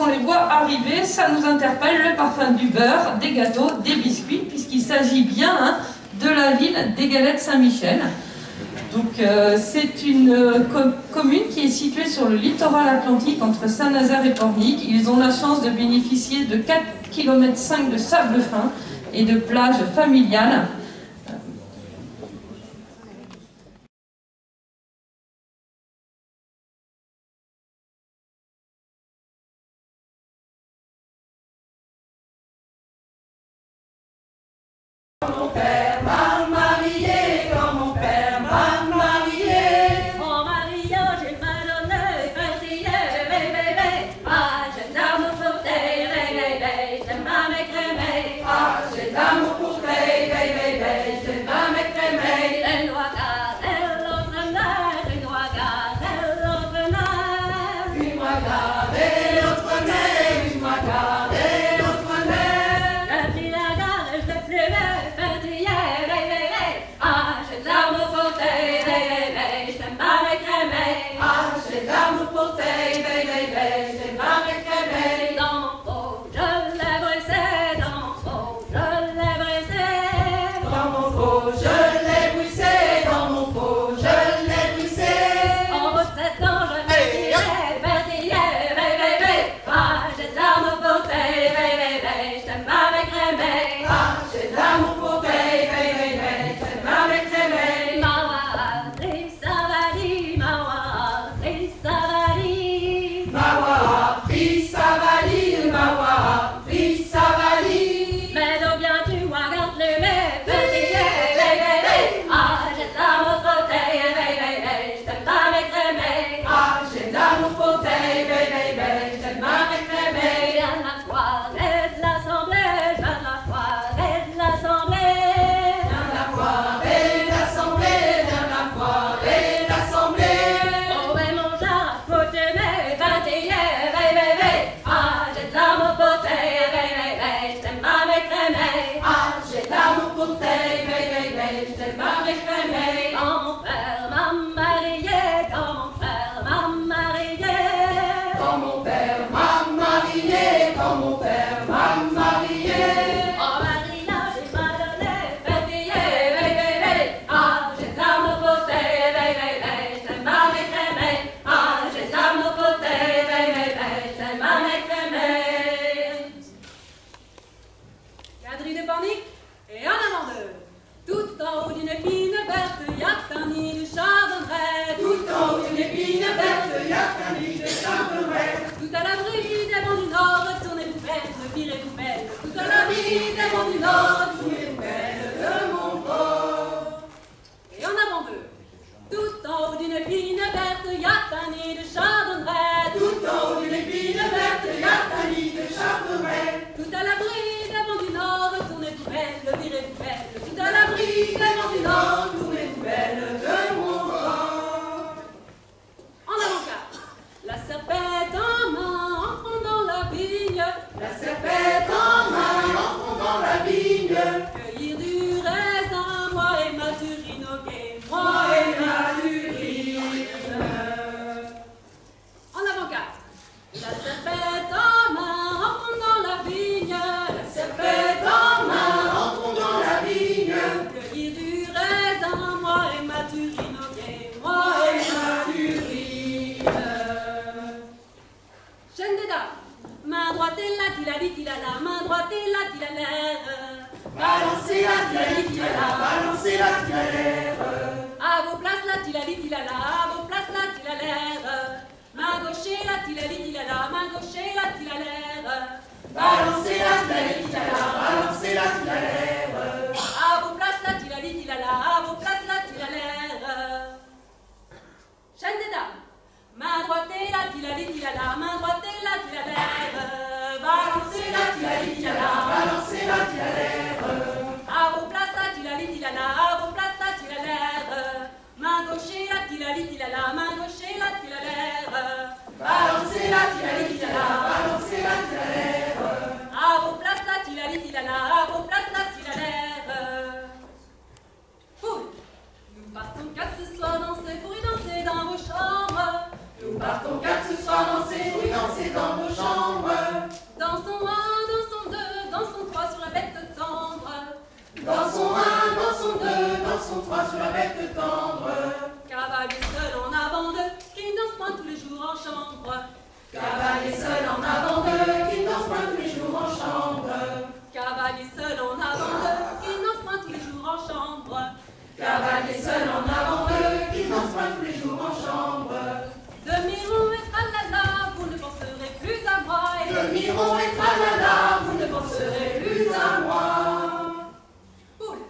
On les voit arriver, ça nous interpelle, le parfum du beurre, des gâteaux, des biscuits, puisqu'il s'agit bien de la ville des Galettes Saint-Michel. Donc c'est une commune qui est située sur le littoral atlantique entre Saint-Nazaire et Pornic. Ils ont la chance de bénéficier de 4,5 km de sable fin et de plages familiales. Mon père m'a marié, quand mon père m'a marié. En mariage, il m'a donné petit bébé. Ah, j'ai d'amour pour tes bébés, j'aime pas m'écrémer. Ah, j'ai d'amour pour tes bébés, j'aime pas m'écrémer. Une noix gardée, l'autre neige, une noix gardée, l'autre neige. Une noix gardée, l'autre neige, une noix gardée, l'autre neige. Le petit lagarde, je te plumais. Ah, j'ai d'amour pour tes bébés, j'aime pas m'écrémer. Ah, j'ai d'amour pour tes bébés, j'aime pas m'écrémer. Dans mon pot, je l'ai brisé, dans mon pot, je l'ai brisé. Dans mon pot, je l'ai brisé, dans mon pot, je l'ai brisé. En haut de 7 ans, je me dirais, bébé. Ah, j'ai d'amour pour tes bébés, j'aime pas m'écrémer. Ah, j'ai d'amour pour tes bébés, j'aime pas m'écrémer. Mawa, Trisavali, Mawa, Trisavali. Mawa, Trisavali, Mawa, Trisavali. Mais d'où bien tu regardes les petits bébés. Ah, j'ai d'amour pour tes bébés, j'aime pas m'écrémer. Ah, j'ai d'amour pour tes bébés, j'aime pas m'écrémer. Viens de la soirée de l'Assemblée, viens de la soirée de l'Assemblée. Viens la foirée d'assemblée, viens la foirée d'assemblée. Oh, mais mon chat, faut t'aimer, petits bébés. Ah, j'ai de l'amour pour tes bébés, j'aime pas m'écrémer. Ah, j'ai d'amour pour tes bébés, j'aime pas m'écrémer. Quand mon père m'a marié, quand mon père m'a marié. Quand mon père m'a marié, quand mon père m'a marié. En mariage, il m'a donné petit bébé. Ah, j'ai de l'amour pour tes bébés, j'aime pas m'écrémer. Ah, j'ai de l'amour pour tes bébés, j'aime pas m'écrémer. Gadri de Pornic et en avant d'eux. Tout en haut d'une épine verte, y a un nid de chardonneret. Tout en haut d'une épine verte, y a un nid de chardonneret. Tout à l'abri des vents du nord, retournez-vous belle, virez-vous belle. Tout à l'abri des vents du nord, Retournez belle de mon port. et en avant d'eux. Tout en haut d'une épine verte, y a un nid de chardonneret. Tout en haut d'une épine verte, y a un nid de chardonneret. Tout à l'abri des vents du nord, retournez-vous belle, virez-vous belle. Tout à l'abri des vents du nord, Retournez belle de mon port. en avant quatre. La serpette en main, entrons dans la vigne. La serpette en main, entrons dans la vigne. Cueillir du raisin, moi et ma turinoquet, moi Moi et et ma urine. en avant quatre. La serpette en main, entrons dans la vigne. La Serpette en main, entrons dans la vigne. Cueillir du raisin, moi et ma turinoquet, moi Moi et et ma urine. chaîne des dames. Main droite et la tilali tilala, main droite et la tilalère. Balancez la tilali tilala, balancez la tilalère. À vos places la tilali tilala, à vos places la tilalère. Main gauche et la tilali tilala, main gauche et la tilalère. Balancez la tilali tilala, balancez la tilalère. À vos places la tilali tilala, à vos places la tilalère. Chaîne des dames. Main droite et la tilali tilala, main droite et la tilalère. Balancez la tilali tilala, balancez la tilalère. À vos places la tilali tilala, à vos places la tilalère. Main gauche et la tilali tilala, main gauche et la tilalère. Balancez la tilali tilala, balancez la tilalère. À vos places la tilali tilala, à vos places la tilalère. Foule. Nous partons quatre ce soir danser pour y danser dans vos chambres. Nous partons quatre ce soir danser, oui danser dans vos chambres. son croix sur la bête tendre. Cavalier seul en avant d'eux, qui ne danse point tous les jours en chambre. Cavalier seul en avant d'eux, qui ne danse pas tous les jours en chambre. Cavalier seul en avant d'eux, qui ne danse point tous les jours en chambre. Cavalier seul en avant d'eux, qui ne danse pas tous les jours en chambre. De Miron et tralala, vous ne penserez plus à moi. De Miron et tralala, vous ne penserez plus à moi. Oula,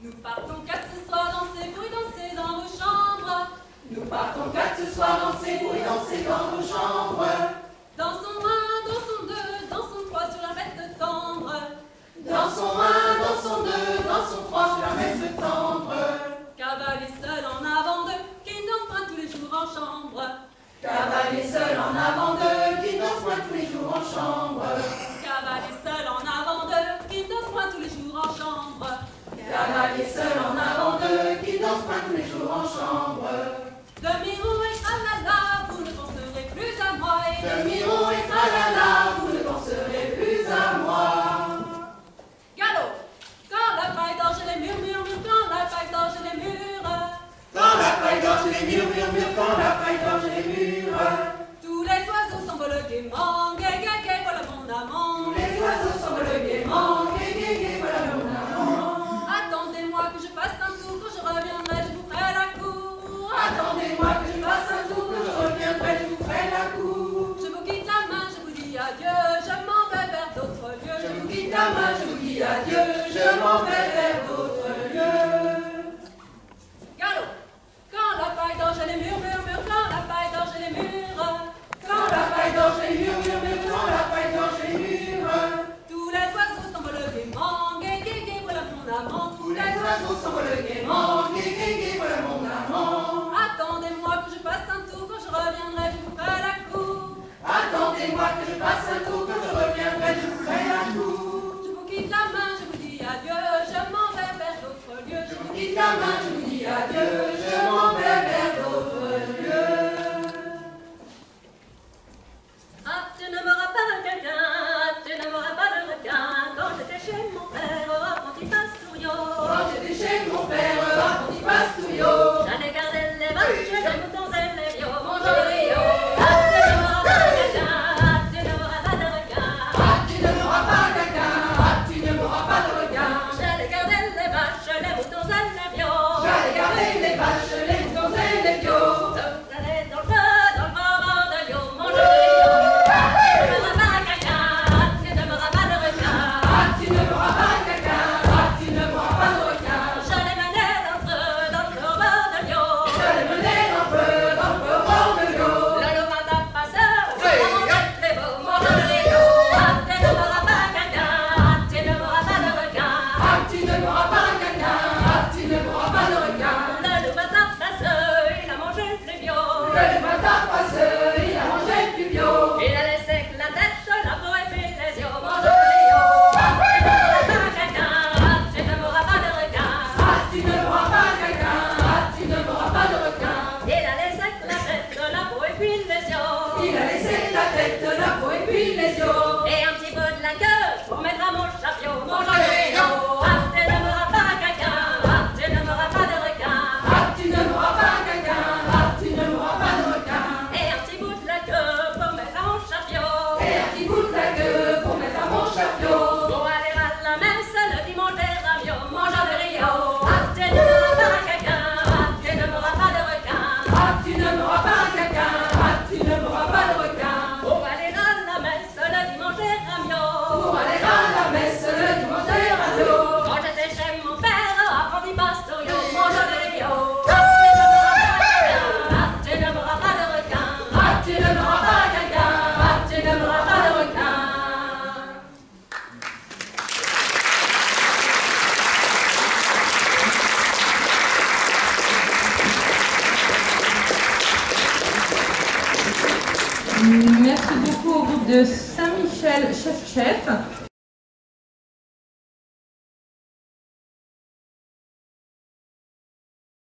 nous partons 4 ce soir danser pour y danser dans vos chambres. Nous partons 4 ce soir danser pour y danser dans nos chambres. Dansons 1, dansons 2, dansons 3 sur la bête tendre. Dansons 1, dansons 2, dansons 3 sur la bête tendre. Cavalier seul en avant d'eux, qui ne danse pas tous les jours en chambre. Cavalier seul en avant d'eux, qui ne danse pas tous les jours en chambre. Cavalier seul en avant d'eux, qui ne danse pas tous les jours en chambre. Cavalier seul en avant d'eux, qui ne danse pas tous les jours en chambre. De Miron et tralala, vous ne penserez plus à moi. De Miron et tralala, vous ne penserez plus à moi. Galop, quand la paille d'orge les murmure, quand la paille d'orge les murs. Quand la paille d'orge les murmure, quand la paille d'orge les murs. Tous les oiseaux s'envolent gaiement, gai, gai, gai, voilà mon amant. Les oiseaux s'envolent gaiement, gai, gai, gai, voilà mon amant. Attendez-moi que je fasse un tour, quand je reviendrai, je vous ferai la cour. Attendez-moi que je fasse un tour, que je reviendrai, je vous ferai la cour. Je vous quitte la main, je vous dis adieu, je m'en vais vers d'autres lieux. Je vous quitte la main, je vous dis adieu, je m'en vais vers d'autres lieux. Galop, quand la paille d'orge les murmure, quand la paille d'orge les murs. Quand la paille d'orge les murmure, quand la paille d'orge les murs. Tous les oiseaux s'envolent gaiement, gai, gai, gai, voilà mon amant. Tous les oiseaux s'envolent gaiement, gai, gai, gai, voilà mon amant. Attendez-moi que je fasse un tour, quand je reviendrai, je vous ferai la cour. Attendez-moi que je fasse un tour, que je reviendrai, je vous ferai la cour. Je vous quitte la main, je vous dis adieu, je m'en vais vers d'autres lieux. Je vous quitte la main, je vous dis adieu, je m'en vais vers d'autres lieux. Ah, tu ne m'auras pas de quelqu'un, tu ne m'auras pas de requin. Quand j'étais chez mon père, apprenti pastouriau. Quand j'étais chez mon père, apprenti pastouriau. J'allais garder les vaches, les moutons et les veaux. Mon joli yo. Ah, tu ne m'auras pas de quelqu'un, tu ne m'auras pas de requin. Ah, tu ne m'auras pas quelqu'un, ah, tu ne m'auras pas de requin. J'allais garder les vaches, les moutons et les veaux. J'allais garder les vaches, les moutons et les veaux. J'allais dans le vent de Lyon, mon joli yo. Tu ne m'auras pas quelqu'un, tu ne m'auras pas de requin. Ah, tu ne m'auras pas quelqu'un, ah, tu ne m'auras pas de requin. J'allais mener dans le bord de Lyon. J'allais mener un peu dans le bord de l'eau. Le loup va ta passeur, les beaux, mon joli yo. Ah, tu ne m'auras pas quelqu'un, tu ne m'auras pas de requin. Ah, tu ne m'auras pas quelqu'un, ah, tu ne m'auras pas de requin. Le loup va ta passeur, il a mangé le bio. Le matin passeux, il a mangé le plus bio. Il a laissé que la tête, la peau et puis les yeux, mon joli yo. Ah, tu ne m'auras pas quelqu'un, tu ne m'auras pas de requin. Ah, tu ne m'auras pas quelqu'un, ah, tu ne m'auras pas de requin. Il a laissé que la tête, la peau et puis les yeux. Il a laissé la tête, la peau et puis les yeux. Et un petit peu de la queue pour mettre à mon chapeau, mon joli yo. Ah, tu ne m'auras pas quelqu'un, tu ne m'auras pas de requin. Ah, tu ne m'auras pas quelqu'un, ah, tu ne m'auras pas de requin. Et un petit bout de la queue pour mettre à mon chapeau. Et un petit bout de la queue pour mettre à mon chapeau. Pour aller à la messe le dimanche des ramios, mon joli Rio. Ah, tu ne m'auras pas quelqu'un, tu ne m'auras pas de requin. Ah, tu ne m'auras pas quelqu'un, ah, tu ne m'auras pas de requin. Pour aller à la messe le dimanche des ramios. Pour aller à la messe le dimanche des radios. Quand j'étais chez mon père, apprenti pastorio, mon joli Rio. Ah, tu ne m'auras pas de requin. Ah, tu ne m'auras pas quelqu'un, ah, tu ne m'auras pas de requin. Merci beaucoup au groupe de Saint-Michel Chef.